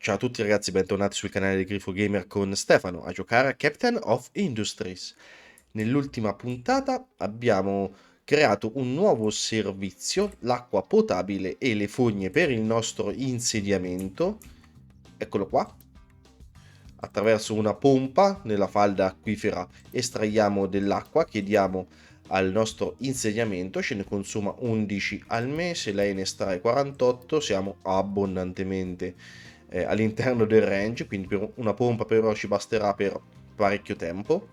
Ciao a tutti ragazzi, bentornati sul canale di Grifo Gamer con Stefano a giocare a Captain of Industries. Nell'ultima puntata abbiamo creato un nuovo servizio, l'acqua potabile e le fogne per il nostro insediamento. Eccolo qua. Attraverso una pompa nella falda acquifera estraiamo dell'acqua che diamo al nostro insediamento, ce ne consuma 11 al mese, lei ne estrae 48, siamo abbondantemente all'interno del range, quindi per una pompa però ci basterà per parecchio tempo.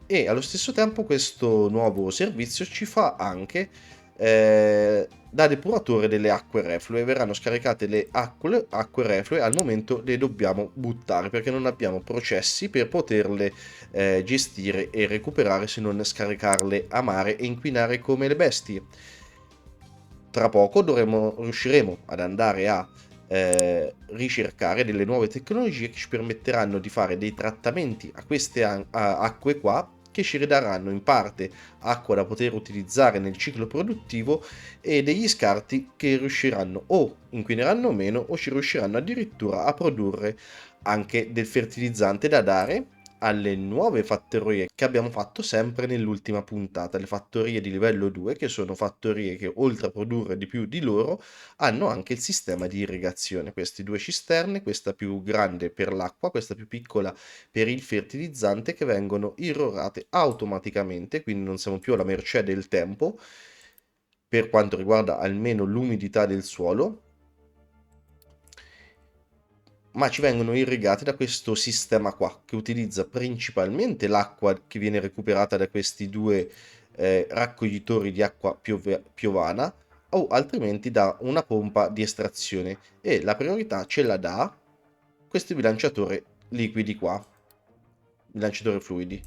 E allo stesso tempo questo nuovo servizio ci fa anche da depuratore delle acque reflue. Verranno scaricate le acque reflue, al momento le dobbiamo buttare perché non abbiamo processi per poterle gestire e recuperare, se non scaricarle a mare e inquinare come le bestie. Tra poco riusciremo ad andare a ricercare delle nuove tecnologie che ci permetteranno di fare dei trattamenti a queste acque qua, che ci ridaranno in parte acqua da poter utilizzare nel ciclo produttivo e degli scarti che riusciranno o inquineranno meno o ci riusciranno addirittura a produrre anche del fertilizzante da dare alle nuove fattorie che abbiamo fatto sempre nell'ultima puntata, le fattorie di livello 2, che sono fattorie che oltre a produrre di più di loro hanno anche il sistema di irrigazione. Queste due cisterne, questa più grande per l'acqua, questa più piccola per il fertilizzante, che vengono irrorate automaticamente, quindi non siamo più alla mercé del tempo per quanto riguarda almeno l'umidità del suolo, ma ci vengono irrigati da questo sistema qua, che utilizza principalmente l'acqua che viene recuperata da questi due raccoglitori di acqua piovana, o altrimenti da una pompa di estrazione, e la priorità ce la dà questo bilanciatore liquidi qua, bilanciatore fluidi.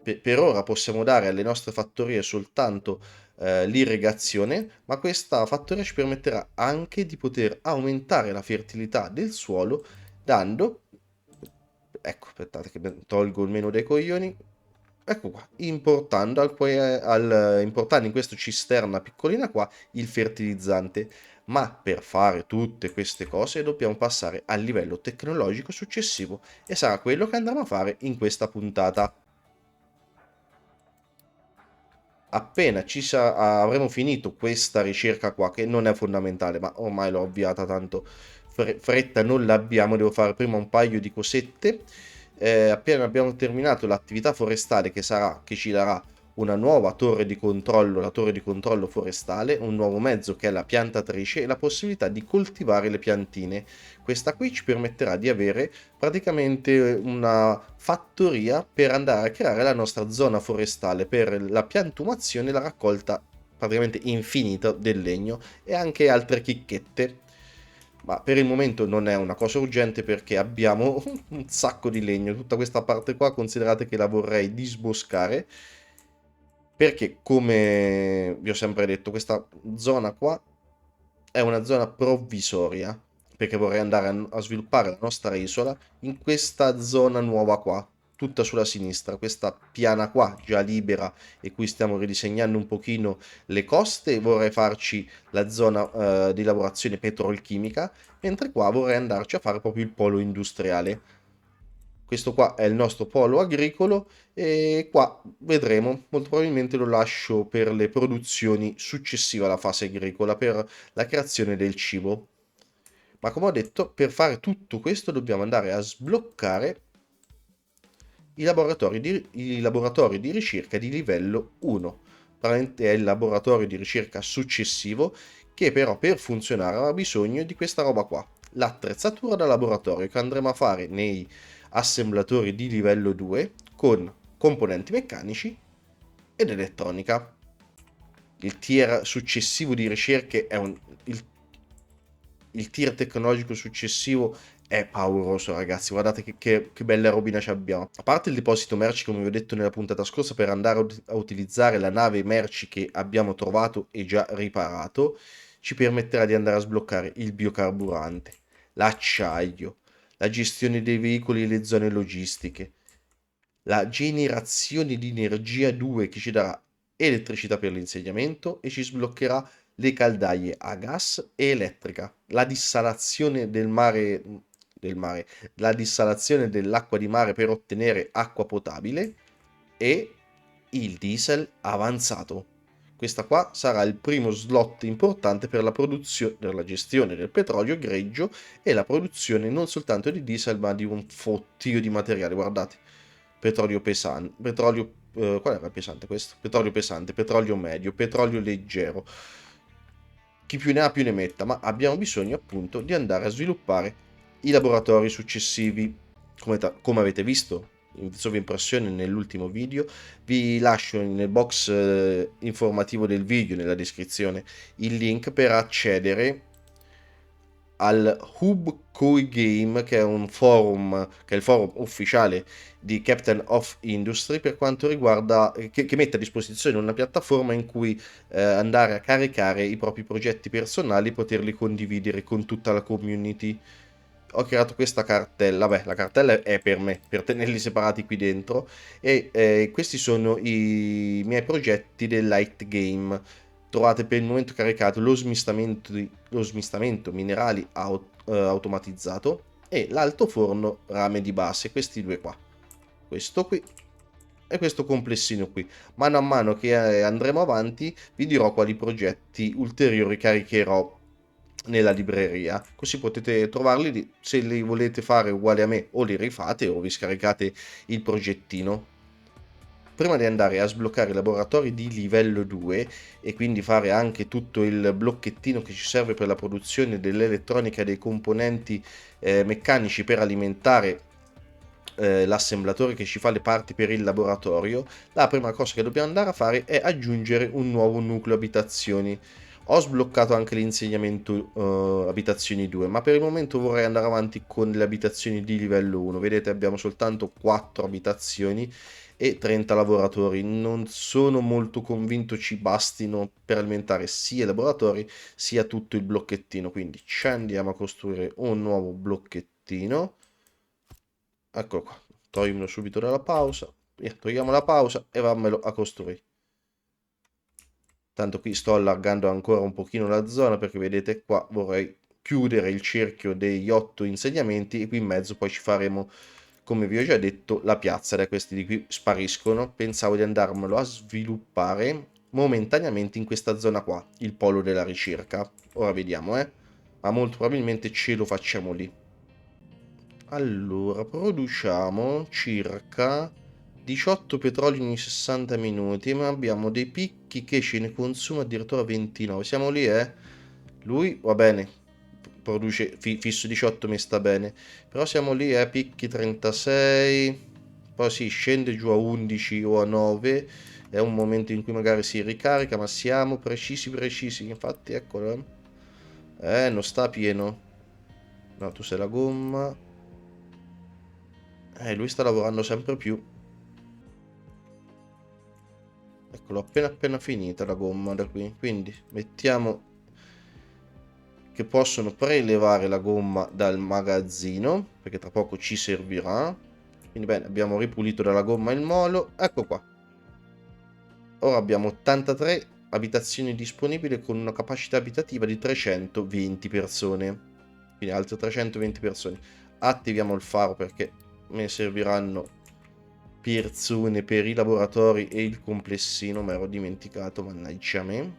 Per ora possiamo dare alle nostre fattorie soltanto l'irrigazione, ma questa fattoria ci permetterà anche di poter aumentare la fertilità del suolo dando, ecco, aspettate che tolgo il menu dei coglioni, ecco qua, importando in questa cisterna piccolina qua il fertilizzante. Ma per fare tutte queste cose dobbiamo passare al livello tecnologico successivo, e sarà quello che andremo a fare in questa puntata. Appena avremo finito questa ricerca qua, che non è fondamentale, ma ormai l'ho avviata, tanto fretta non l'abbiamo, devo fare prima un paio di cosette. Appena abbiamo terminato l'attività forestale, che ci darà una nuova torre di controllo, la torre di controllo forestale, un nuovo mezzo che è la piantatrice, e la possibilità di coltivare le piantine. Questa qui ci permetterà di avere praticamente una fattoria per andare a creare la nostra zona forestale per la piantumazione e la raccolta praticamente infinita del legno e anche altre chicchette. Ma per il momento non è una cosa urgente perché abbiamo un sacco di legno. Tutta questa parte qua considerate che la vorrei disboscare, perché come vi ho sempre detto, questa zona qua è una zona provvisoria, perché vorrei andare a sviluppare la nostra isola in questa zona nuova qua, tutta sulla sinistra, questa piana qua già libera, e qui stiamo ridisegnando un pochino le coste. Vorrei farci la zona di lavorazione petrolchimica, mentre qua vorrei andarci a fare proprio il polo industriale. Questo qua è il nostro polo agricolo, e qua vedremo, molto probabilmente lo lascio per le produzioni successive alla fase agricola, per la creazione del cibo. Ma come ho detto, per fare tutto questo dobbiamo andare a sbloccare i laboratori di ricerca di livello 1. Praticamente è il laboratorio di ricerca successivo, che però per funzionare ha bisogno di questa roba qua, l'attrezzatura da laboratorio che andremo a fare nei assemblatori di livello 2 con componenti meccanici ed elettronica. Il tier successivo di ricerche il tier tecnologico successivo è pauroso, ragazzi. Guardate che bella robina ci abbiamo. A parte il deposito merci, come vi ho detto nella puntata scorsa, per andare a utilizzare la nave merci che abbiamo trovato e già riparato, ci permetterà di andare a sbloccare il biocarburante, l'acciaio, la gestione dei veicoli e le zone logistiche, la generazione di energia 2, che ci darà elettricità per l'insediamento e ci sbloccherà le caldaie a gas e elettrica, la dissalazione la dissalazione dell'acqua di mare per ottenere acqua potabile e il diesel avanzato. Questa qua sarà il primo slot importante per per la gestione del petrolio greggio e la produzione non soltanto di diesel ma di un fottio di materiale. Guardate, petrolio pesante, qual era il pesante questo? Petrolio pesante, petrolio medio, petrolio leggero. Chi più ne ha più ne metta, ma abbiamo bisogno appunto di andare a sviluppare i laboratori successivi, come avete visto in sovraimpressione nell'ultimo video. Vi lascio nel box informativo del video, nella descrizione, il link per accedere al Hub Koi Game, che è un forum, che è il forum ufficiale di Captain of Industry per quanto riguarda, che mette a disposizione una piattaforma in cui andare a caricare i propri progetti personali e poterli condividere con tutta la community. Ho creato questa cartella, beh, la cartella è per me, per tenerli separati qui dentro, e questi sono i miei progetti del light game. Trovate per il momento caricato lo smistamento minerali automatizzato e l'alto forno rame di base, questi due qua, questo qui e questo complessino qui. Mano a mano che andremo avanti vi dirò quali progetti ulteriori caricherò nella libreria, così potete trovarli lì. Se li volete fare uguali a me o li rifate o vi scaricate il progettino. Prima di andare a sbloccare i laboratori di livello 2 e quindi fare anche tutto il blocchettino che ci serve per la produzione dell'elettronica e dei componenti meccanici per alimentare l'assemblatore che ci fa le parti per il laboratorio, la prima cosa che dobbiamo andare a fare è aggiungere un nuovo nucleo abitazioni. Ho sbloccato anche l'insegnamento abitazioni 2, ma per il momento vorrei andare avanti con le abitazioni di livello 1. Vedete, abbiamo soltanto 4 abitazioni e 30 lavoratori. Non sono molto convinto ci bastino per alimentare sia i laboratori sia tutto il blocchettino, quindi ci andiamo a costruire un nuovo blocchettino. Ecco qua, toglierlo subito dalla pausa. Via, togliamo la pausa e vammelo a costruire. Tanto qui sto allargando ancora un pochino la zona perché vedete qua vorrei chiudere il cerchio degli 8 insediamenti e qui in mezzo poi ci faremo, come vi ho già detto, la piazza. Da questi di qui spariscono. Pensavo di andarmelo a sviluppare momentaneamente in questa zona qua, il polo della ricerca. Ora vediamo, ma molto probabilmente ce lo facciamo lì. Allora, produciamo circa 18 petroli ogni 60 minuti, ma abbiamo dei picchi che ce ne consuma addirittura 29. Siamo lì, eh? Lui, va bene, produce fisso 18, mi sta bene. Però siamo lì, picchi 36. Poi si scende giù a 11 o a 9. È un momento in cui magari si ricarica, ma siamo precisi, precisi. Infatti, eccolo, non sta pieno. No, tu sei la gomma. Lui sta lavorando sempre più. Eccolo, appena finita la gomma da qui. Quindi mettiamo che possono prelevare la gomma dal magazzino, perché tra poco ci servirà. Quindi bene, abbiamo ripulito dalla gomma il molo. Ecco qua. Ora abbiamo 83 abitazioni disponibili con una capacità abitativa di 320 persone. Quindi altre 320 persone. Attiviamo il faro perché me ne serviranno persone per i laboratori e il complessino. Mi ero dimenticato, mannaggia me.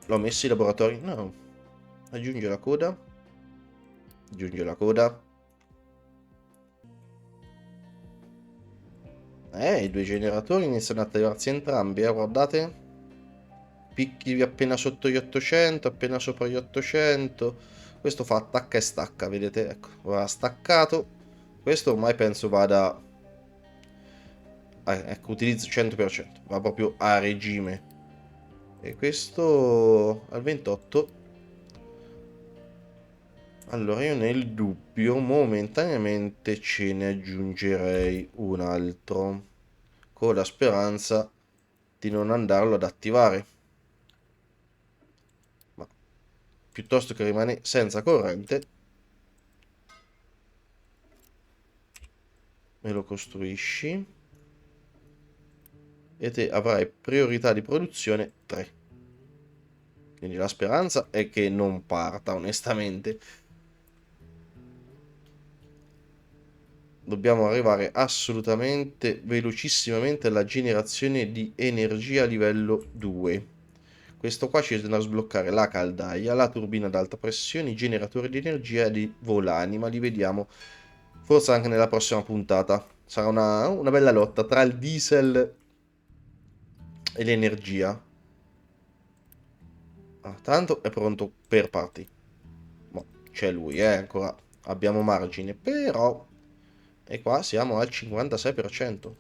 L'ho messo i laboratori? No. Aggiunge la coda. Aggiunge la coda. I due generatori iniziano a tagliarsi entrambi, guardate. Picchi appena sotto gli 800, appena sopra gli 800. Questo fa attacca e stacca, vedete? Ecco, ora ha staccato. Questo ormai penso vada... ecco, utilizzo 100%, va proprio a regime. E questo al 28. Allora io nel dubbio momentaneamente ce ne aggiungerei un altro, con la speranza di non andarlo ad attivare. Ma piuttosto che rimane senza corrente, me lo costruisci e te avrai priorità di produzione 3. Quindi la speranza è che non parta, onestamente. Dobbiamo arrivare assolutamente, velocissimamente alla generazione di energia livello 2. Questo qua ci andrà a sbloccare la caldaia, la turbina ad alta pressione, i generatori di energia e i volani, ma li vediamo forse anche nella prossima puntata. Sarà una bella lotta tra il diesel e l'energia. Ah, tanto è pronto per partire. Boh, c'è lui, ancora abbiamo margine, però... E qua siamo al 56%.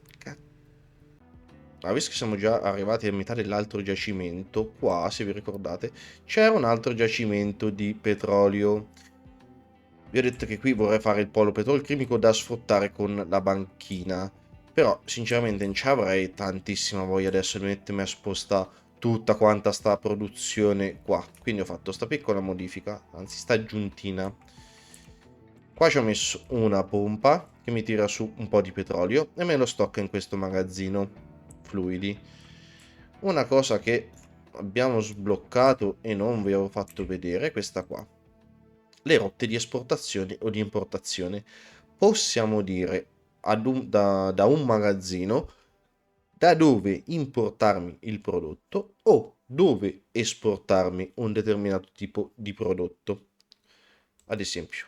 Ma visto che siamo già arrivati a metà dell'altro giacimento, qua, se vi ricordate, c'era un altro giacimento di petrolio. Vi ho detto che qui vorrei fare il polo petrolchimico da sfruttare con la banchina. Però, sinceramente, non ci avrei tantissima voglia adesso di mettermi a spostare tutta quanta sta produzione qua. Quindi ho fatto sta piccola modifica, anzi sta aggiuntina. Qua ci ho messo una pompa che mi tira su un po' di petrolio e me lo stocca in questo magazzino fluidi. Una cosa che abbiamo sbloccato e non vi avevo fatto vedere è questa qua. Le rotte di esportazione o di importazione. Possiamo dire da un magazzino da dove importarmi il prodotto o dove esportarmi un determinato tipo di prodotto. Ad esempio,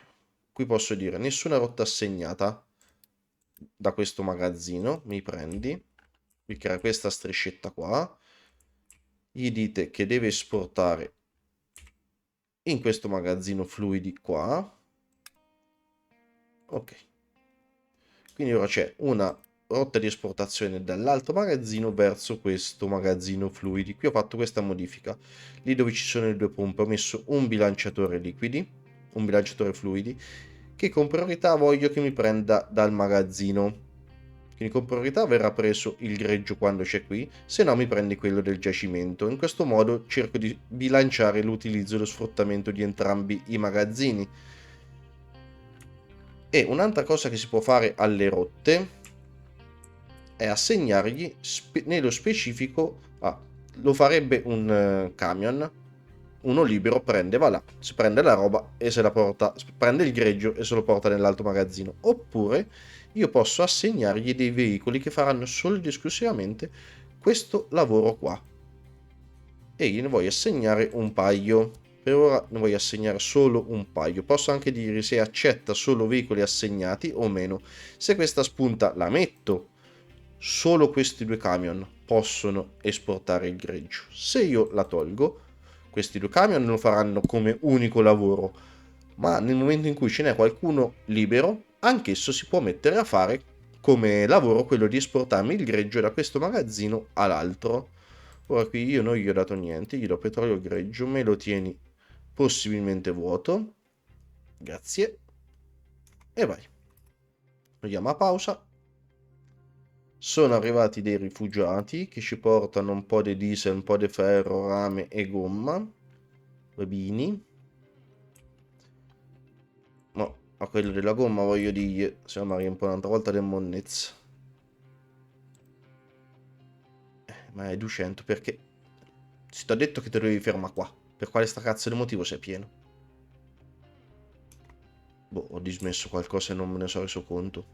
qui posso dire nessuna rotta assegnata da questo magazzino, mi prendi, vi crea questa striscetta qua, gli dite che deve esportare in questo magazzino fluidi qua, ok, quindi ora c'è una rotta di esportazione dall'altro magazzino verso questo magazzino fluidi. Qui ho fatto questa modifica, lì dove ci sono le due pompe ho messo un bilanciatore liquidi, un bilanciatore fluidi, che con priorità voglio che mi prenda dal magazzino. Quindi con priorità verrà preso il greggio quando c'è qui, se no mi prendi quello del giacimento. In questo modo cerco di bilanciare l'utilizzo e lo sfruttamento di entrambi i magazzini. E un'altra cosa che si può fare alle rotte è assegnargli nello specifico, lo farebbe un camion, uno libero prende, va là, si prende la roba e se la porta, prende il greggio e se lo porta nell'altro magazzino. Oppure io posso assegnargli dei veicoli che faranno solo ed esclusivamente questo lavoro qua. E io ne voglio assegnare un paio. Per ora ne voglio assegnare solo un paio. Posso anche dire se accetta solo veicoli assegnati o meno. Se questa spunta la metto, solo questi due camion possono esportare il greggio. Se io la tolgo, questi due camion lo faranno come unico lavoro, ma nel momento in cui ce n'è qualcuno libero, anch'esso si può mettere a fare come lavoro quello di esportarmi il greggio da questo magazzino all'altro. Ora qui io non gli ho dato niente, gli do petrolio greggio, me lo tieni possibilmente vuoto, grazie, e vai. Andiamo a pausa. Sono arrivati dei rifugiati che ci portano un po' di diesel, un po' di ferro, rame e gomma. Babini. Ma a quello della gomma voglio dire, se no mi riempio un'altra volta del monnezza. Ma è 200 perché... Si ti ho detto che te dovevi fermare qua. Per quale sta cazzo di motivo sei pieno? Boh, ho dismesso qualcosa e non me ne sono reso conto.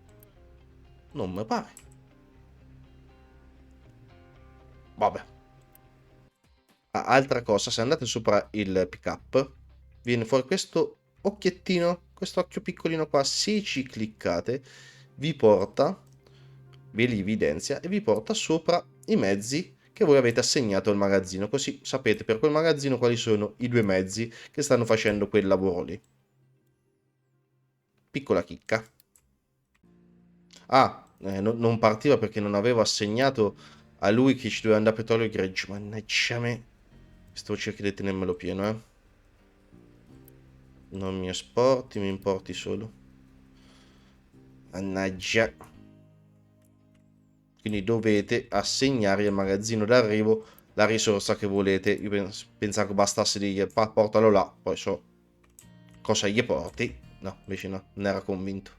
Non mi pare. Vabbè. Altra cosa, se andate sopra il pick up, viene fuori questo occhiettino, questo occhio piccolino qua. Se ci cliccate, vi porta, ve li evidenzia e vi porta sopra i mezzi che voi avete assegnato al magazzino. Così sapete per quel magazzino quali sono i due mezzi che stanno facendo quel lavoro lì. Piccola chicca. Non partiva perché non avevo assegnato a lui che ci doveva andare petrolio greggio. Mannaggia me. Stavo cercando di tenermelo pieno, eh. Non mi esporti, mi importi solo. Mannaggia. Quindi dovete assegnare al magazzino d'arrivo la risorsa che volete. Io pensavo che bastasse di portalo là, poi so cosa gli porti. No, invece no, non era convinto.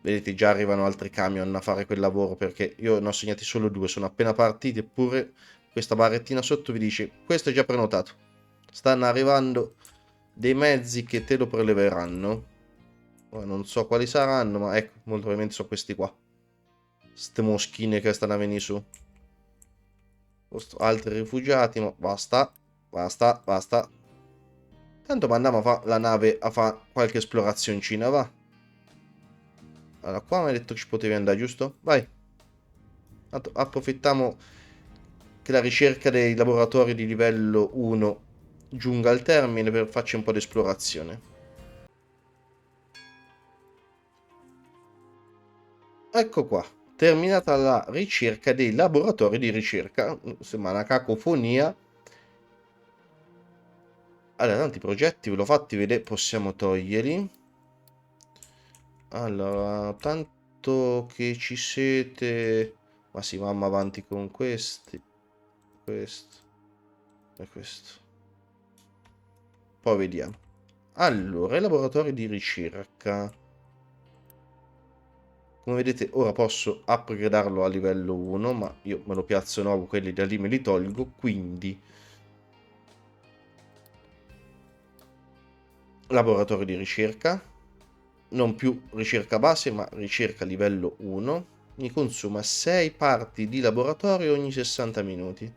Vedete, già arrivano altri camion a fare quel lavoro perché io ne ho segnati solo due, sono appena partiti eppure questa barrettina sotto vi dice questo è già prenotato, stanno arrivando dei mezzi che te lo preleveranno. Ora, non so quali saranno, ma ecco, molto probabilmente sono questi qua, ste moschine che stanno a venire su. Altri rifugiati, ma basta, basta, basta. Tanto mandiamo a fare la nave a fare qualche esplorazioncina, va. Allora, qua mi hai detto che ci potevi andare, giusto? Vai. Approfittiamo che la ricerca dei laboratori di livello 1 giunga al termine per farci un po' di esplorazione. Ecco qua, terminata la ricerca dei laboratori di ricerca. Sembra una cacofonia. Allora, tanti progetti ve l'ho fatti vedere, possiamo toglierli. Allora, tanto che ci siete... Ma sì, mamma avanti con questi. Questo e questo. Poi vediamo. Allora, i laboratori di ricerca. Come vedete, ora posso upgradarlo a livello 1, ma io me lo piazzo nuovo, quelli da lì me li tolgo, quindi... Laboratorio di ricerca. Non più ricerca base, ma ricerca livello 1. Mi consuma 6 parti di laboratorio ogni 60 minuti.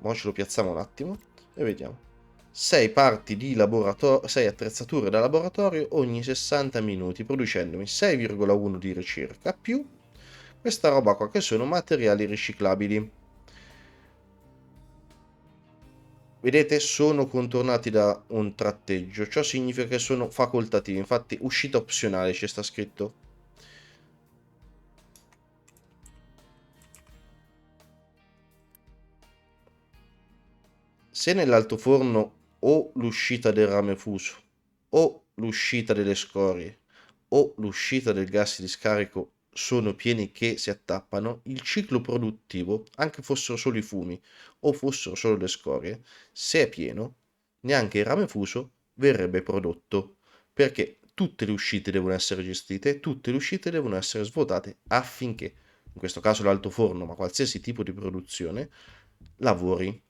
Ora ce lo piazziamo un attimo e vediamo. 6 parti di laboratorio, 6 attrezzature da laboratorio ogni 60 minuti, producendomi 6,1 di ricerca più questa roba qua che sono materiali riciclabili. Vedete, sono contornati da un tratteggio, ciò significa che sono facoltativi, infatti uscita opzionale ci sta scritto. Se nell'altoforno o l'uscita del rame fuso o l'uscita delle scorie o l'uscita del gas di scarico sono pieni che si attappano, il ciclo produttivo, anche fossero solo i fumi o fossero solo le scorie, se è pieno, neanche il rame fuso verrebbe prodotto, perché tutte le uscite devono essere gestite, tutte le uscite devono essere svuotate affinché, in questo caso l'altoforno, ma qualsiasi tipo di produzione, lavori.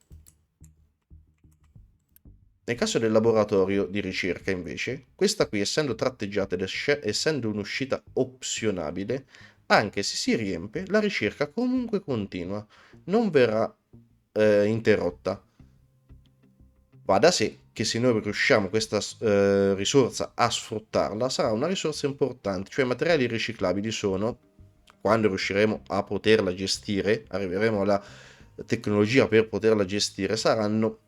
Nel caso del laboratorio di ricerca, invece, questa qui, essendo tratteggiata ed essendo un'uscita opzionabile, anche se si riempie, la ricerca comunque continua, non verrà interrotta. Va da sé che se noi riusciamo questa risorsa a sfruttarla, sarà una risorsa importante, cioè i materiali riciclabili sono, quando riusciremo a poterla gestire, arriveremo alla tecnologia per poterla gestire, saranno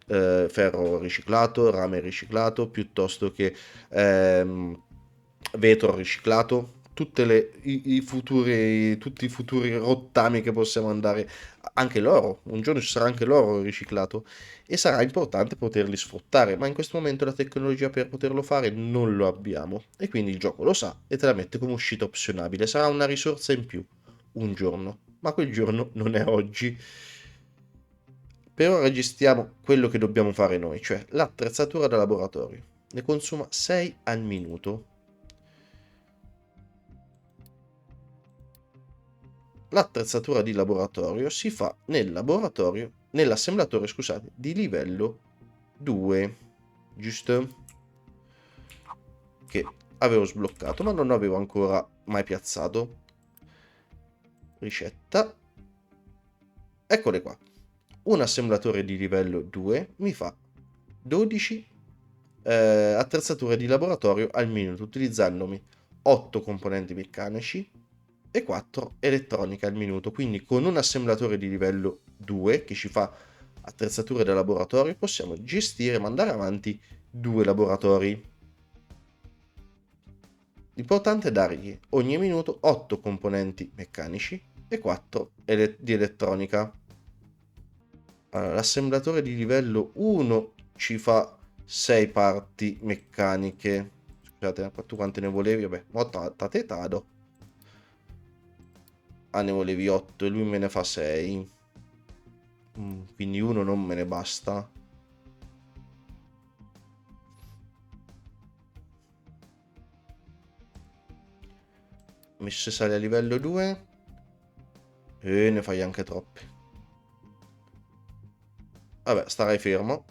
ferro riciclato, rame riciclato, piuttosto che vetro riciclato, tutti i futuri rottami che possiamo andare, anche l'oro, un giorno ci sarà anche l'oro riciclato e sarà importante poterli sfruttare, ma in questo momento la tecnologia per poterlo fare non lo abbiamo e quindi il gioco lo sa e te la mette come uscita opzionabile, sarà una risorsa in più un giorno, ma quel giorno non è oggi. Per ora gestiamo quello che dobbiamo fare noi, cioè l'attrezzatura da laboratorio. Ne consuma 6 al minuto. L'attrezzatura di laboratorio si fa nel laboratorio, nell'assemblatore, scusate, di livello 2, giusto? Che avevo sbloccato, ma non avevo ancora mai piazzato. Ricetta. Eccole qua. Un assemblatore di livello 2 mi fa 12 attrezzature di laboratorio al minuto, utilizzandomi 8 componenti meccanici e 4 elettronica al minuto. Quindi con un assemblatore di livello 2 che ci fa attrezzature da laboratorio possiamo gestire e mandare avanti 2 laboratori. L'importante è dargli ogni minuto 8 componenti meccanici e 4 di elettronica. Allora, l'assemblatore di livello 1 ci fa 6 parti meccaniche. Scusate, tu quante ne volevi? Vabbè, mo te tado. Ah, ne volevi 8 e lui me ne fa 6. Quindi uno non me ne basta. Messo se sale a livello 2. E ne fai anche troppi. Vabbè, starai fermo.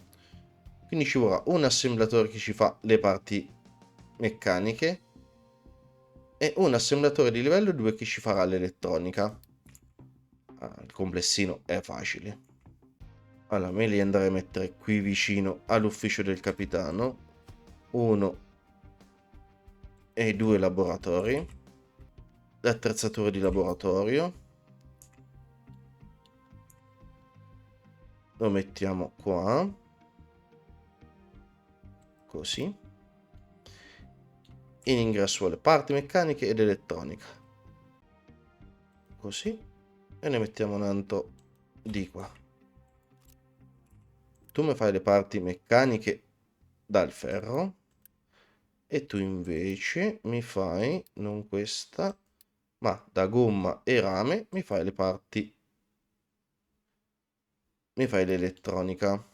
Quindi ci vorrà un assemblatore che ci fa le parti meccaniche e un assemblatore di livello 2 che ci farà l'elettronica. Il complessino è facile. Allora, me li andrei a mettere qui vicino all'ufficio del capitano. 1 e 2 laboratori. L'attrezzatura di laboratorio. Lo mettiamo qua. Così. In ingresso alle parti meccaniche ed elettronica. Così. E ne mettiamo un altro di qua. Tu mi fai le parti meccaniche dal ferro. E tu invece mi fai, non questa, ma da gomma e rame, mi fai le parti, mi fai l'elettronica.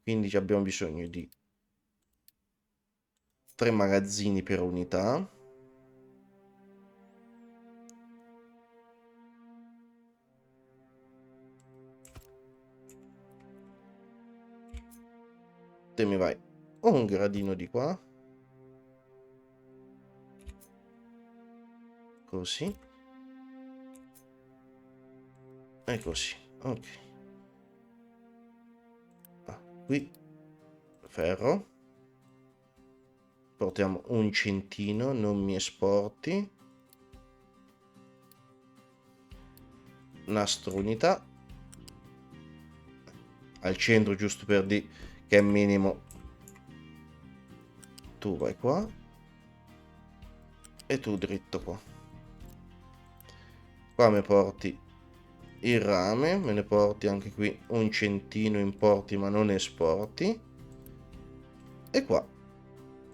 Quindi abbiamo bisogno di 3 magazzini per unità. Te mi vai un gradino di qua. Così. E così. Ok. Qui ferro. Portiamo un centino, non mi esporti. Nastro unità. Al centro, giusto per dire che è minimo. Tu vai qua. E tu dritto qua. Qua mi porti il rame, me ne porti anche qui un centino, importi ma non esporti. E qua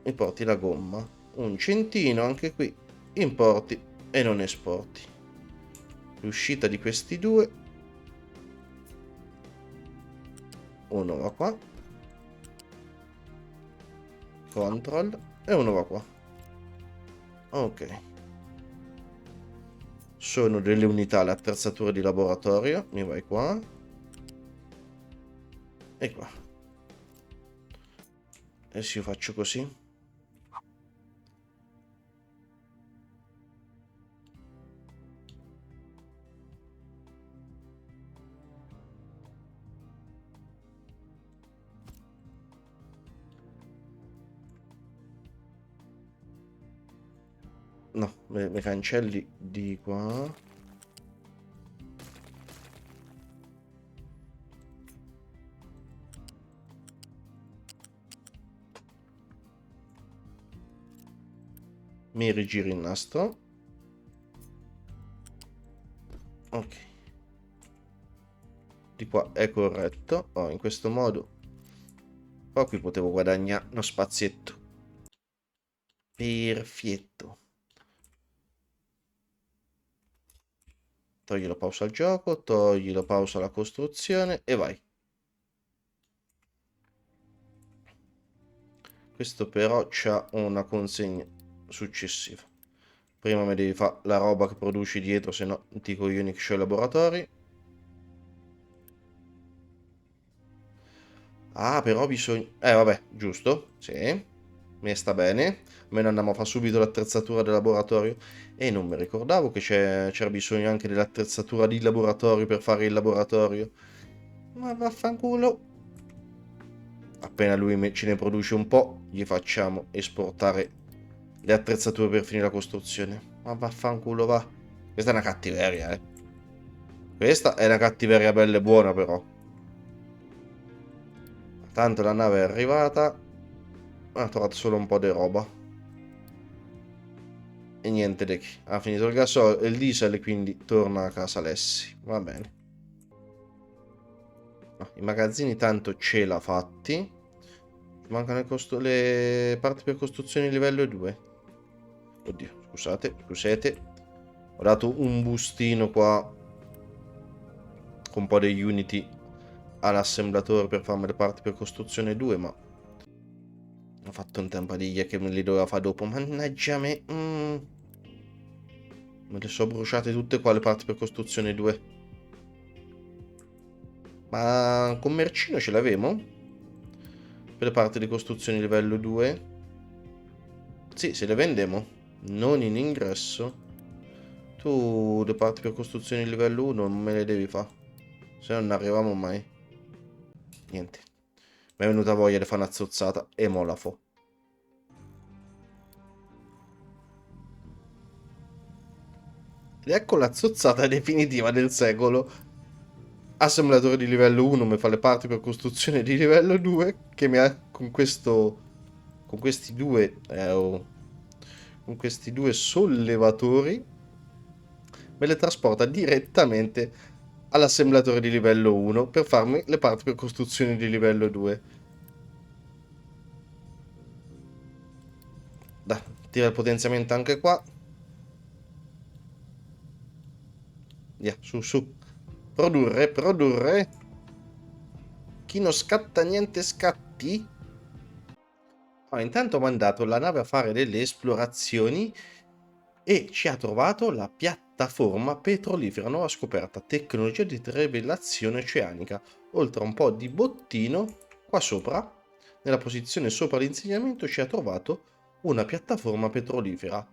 mi porti la gomma, un centino anche qui, importi e non esporti. L'uscita di questi due, uno va qua, control, e uno va qua. Ok. Sono delle unità all'attrezzatura di laboratorio, mi vai qua e qua. Adesso io faccio così. No, me cancelli di qua. Mi rigiri il nastro. Ok. Di qua è corretto. Oh, in questo modo. Qua qui potevo guadagnare uno spazietto. Perfetto. Togli la pausa al gioco, togli la pausa alla costruzione e vai. Questo però c'ha una consegna successiva. Prima mi devi fare la roba che produci dietro, se no ti coglioni che c'ho i laboratori. Ah, però bisogna... vabbè, giusto, sì. Mi sta bene. Almeno andiamo a fare subito l'attrezzatura del laboratorio. E non mi ricordavo che c'era bisogno anche dell'attrezzatura di laboratorio per fare il laboratorio. Ma vaffanculo. Appena lui ce ne produce un po', gli facciamo esportare le attrezzature per finire la costruzione. Ma vaffanculo va. Questa è una cattiveria, eh. Questa è una cattiveria bella e buona, però. Tanto la nave è arrivata. Ha trovato solo un po' di roba. E niente di che. Ha finito il gasolio e il diesel e quindi torna a casa Alessi. Va bene. No, i magazzini tanto ce l'ha fatti. Mancano le parti per costruzione livello 2. Oddio, scusate. Ho dato un bustino qua con un po' di Unity all'assemblatore per farmi le parti per costruzione 2, ma ho fatto un tempo di che me li doveva fare dopo. Mannaggia me. Me le so bruciate tutte qua le parti per costruzione 2. Ma commercino ce l'avevo? Per le parti di costruzione livello 2? Sì, se le vendiamo. Non in ingresso. Tu le parti per costruzione livello 1 non me le devi fare. Se no non arriviamo mai. Niente. Mi è venuta voglia di fare una zozzata e mo la fo. Ed ecco la zozzata definitiva del secolo. Assemblatore di livello 1 mi fa le parti per costruzione di livello 2 che mi ha con questo con questi due con questi due sollevatori me le trasporta direttamente all'assemblatore di livello 1 per farmi le parti per costruzione di livello 2. Dai, tira il potenziamento anche qua. Via, su, su. Produrre, produrre. Chi non scatta niente scatti. Intanto ho mandato la nave a fare delle esplorazioni e ci ha trovato la piattaforma petrolifera, nuova scoperta, tecnologia di trivellazione oceanica, oltre a un po' di bottino, qua sopra, nella posizione sopra l'insegnamento, ci ha trovato una piattaforma petrolifera.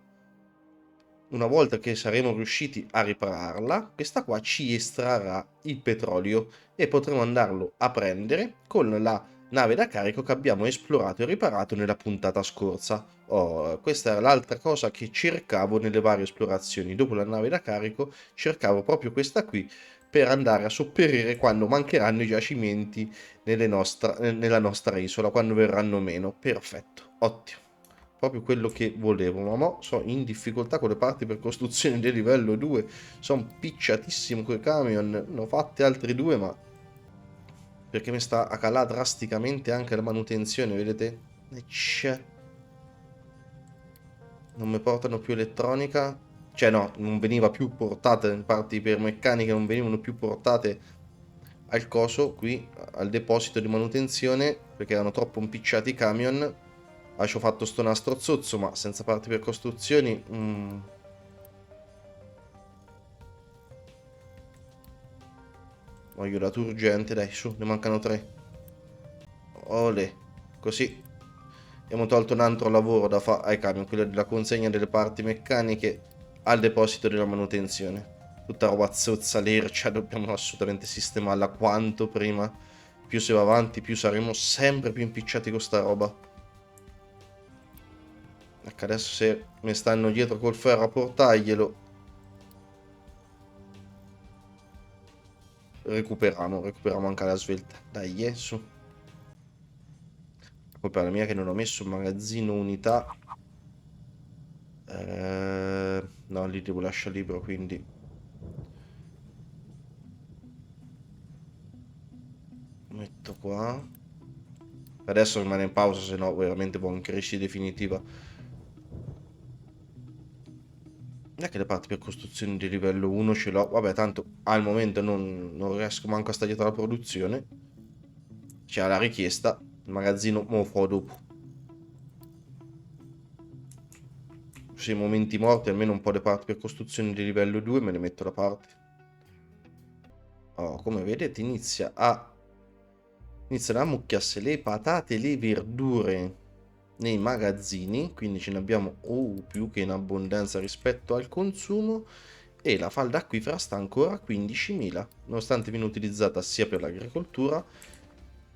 Una volta che saremo riusciti a ripararla, questa qua ci estrarrà il petrolio e potremo andarlo a prendere con la nave da carico che abbiamo esplorato e riparato nella puntata scorsa. Questa era l'altra cosa che cercavo nelle varie esplorazioni. Dopo la nave da carico cercavo proprio questa qui per andare a sopperire quando mancheranno i giacimenti nella nostra isola, quando verranno meno. Perfetto, ottimo. Proprio quello che volevo, ma mo sono in difficoltà con le parti per costruzione del livello 2, sono picciatissimo con i camion, ne ho fatte altri due, ma perché mi sta a calare drasticamente anche la manutenzione, vedete? E c'è. Non mi portano più elettronica, cioè no, non veniva più portate, le parti per meccanica non venivano più portate al coso qui, al deposito di manutenzione, perché erano troppo impicciati i camion. Ci ho fatto sto nastro zozzo, ma senza parti per costruzioni. Voglio dato urgente, dai, su, ne mancano 3. Ole, così. Abbiamo tolto un altro lavoro da fare ai camion, quello della consegna delle parti meccaniche al deposito della manutenzione. Tutta roba zozza, lercia, dobbiamo assolutamente sistemarla quanto prima. Più si va avanti, più saremo sempre più impicciati con sta roba. Ecco, adesso se mi stanno dietro col ferro a portarglielo, recuperiamo anche la svelta. Dai, su. Colpa la mia che non ho messo un magazzino unità. No, lì devo lasciare libero, quindi metto qua. Adesso rimane in pausa, se no veramente può in crescita definitiva. Non è che le parti per costruzione di livello 1 ce l'ho. Vabbè, tanto al momento non riesco manco a stare dietro la produzione. C'è la richiesta. Il magazzino me lo farò dopo. Se i momenti morti, almeno un po' di parti per costruzione di livello 2 me le metto da parte. Come vedete iniziano a mucchiarsi le patate e le verdure nei magazzini, quindi ce ne abbiamo più che in abbondanza rispetto al consumo, e la falda acquifera sta ancora a 15.000, nonostante viene utilizzata sia per l'agricoltura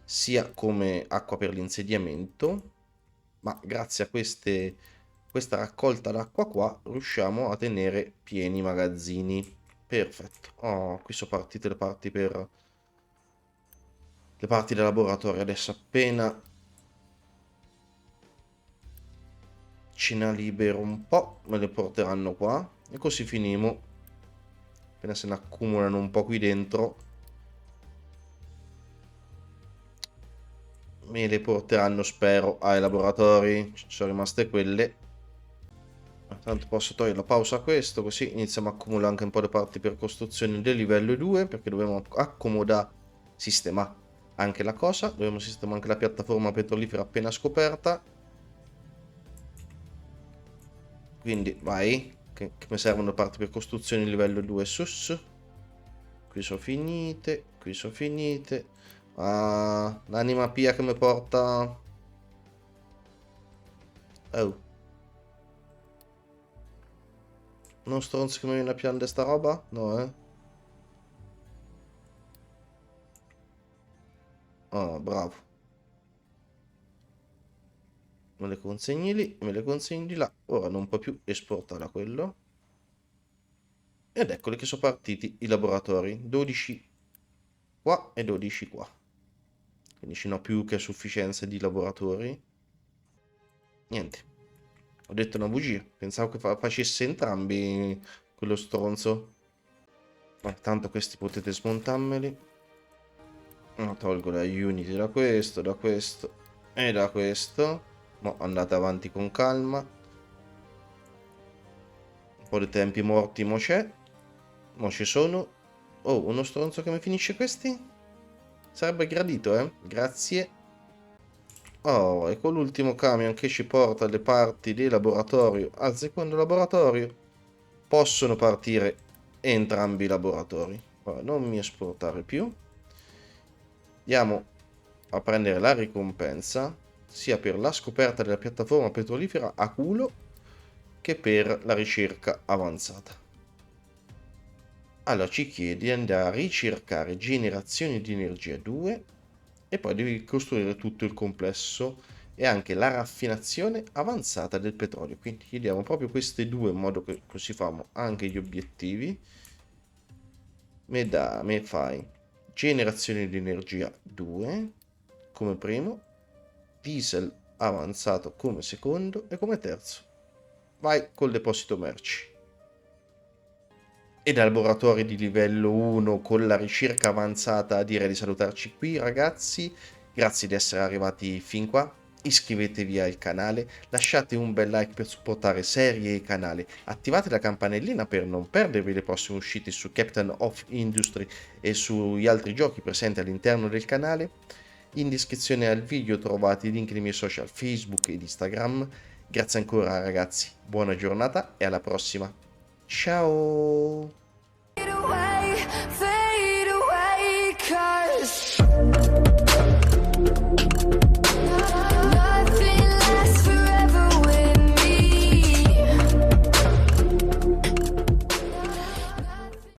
sia come acqua per l'insediamento, ma grazie a questa raccolta d'acqua qua riusciamo a tenere pieni i magazzini. Perfetto. Qui sono partite le parti del laboratorio. Adesso appena ce ne libero un po', me le porteranno qua e così finimo. Appena se ne accumulano un po' qui dentro, me le porteranno, spero, ai laboratori. Ci sono rimaste quelle. Tanto posso togliere la pausa a questo, così iniziamo a accumulare anche un po' di parti per costruzione del livello 2, perché dobbiamo accomodare, sistemare anche la cosa. Dobbiamo sistemare anche la piattaforma petrolifera appena scoperta. Quindi vai, che mi servono parti per costruzione livello 2 sus. qui sono finite, qui sono finite. Ah, l'anima pia che mi porta... Oh, non stronzo che mi viene a piangere sta roba? No, eh? Oh, bravo. Me le consegni lì, me le consegni di là. Ora non può più esportare a quello. Ed eccoli che sono partiti i laboratori. 12 qua e 12 qua. Quindi ce n'ho più che a sufficienza di laboratori. Niente. Ho detto una bugia. Pensavo che facesse entrambi quello stronzo. Ma tanto questi potete smontarmeli. No, tolgo la Unity da questo e da questo. Mo andate avanti con calma. Un po' di tempi morti mo c'è. Mo ci sono. Oh, uno stronzo che mi finisce questi? Sarebbe gradito, eh? Grazie. Oh, e con l'ultimo camion che ci porta le parti del laboratorio al secondo laboratorio, possono partire entrambi i laboratori. Ora, non mi esportare più. Andiamo a prendere la ricompensa, sia per la scoperta della piattaforma petrolifera a culo, che per la ricerca avanzata. Allora ci chiede di andare a ricercare generazioni di energia 2 e poi devi costruire tutto il complesso e anche la raffinazione avanzata del petrolio. Quindi chiediamo proprio queste due in modo che così famo anche gli obiettivi. Me fai generazione di energia 2 come primo, diesel avanzato come secondo e come terzo. Vai col deposito merci. E da laboratori di livello 1 con la ricerca avanzata direi di salutarci qui ragazzi. Grazie di essere arrivati fin qua. Iscrivetevi al canale, lasciate un bel like per supportare serie e canale, attivate la campanellina per non perdervi le prossime uscite su Captain of Industry e sugli altri giochi presenti all'interno del canale. In descrizione al video trovate i link dei miei social Facebook ed Instagram. Grazie ancora ragazzi, buona giornata e alla prossima. Ciao!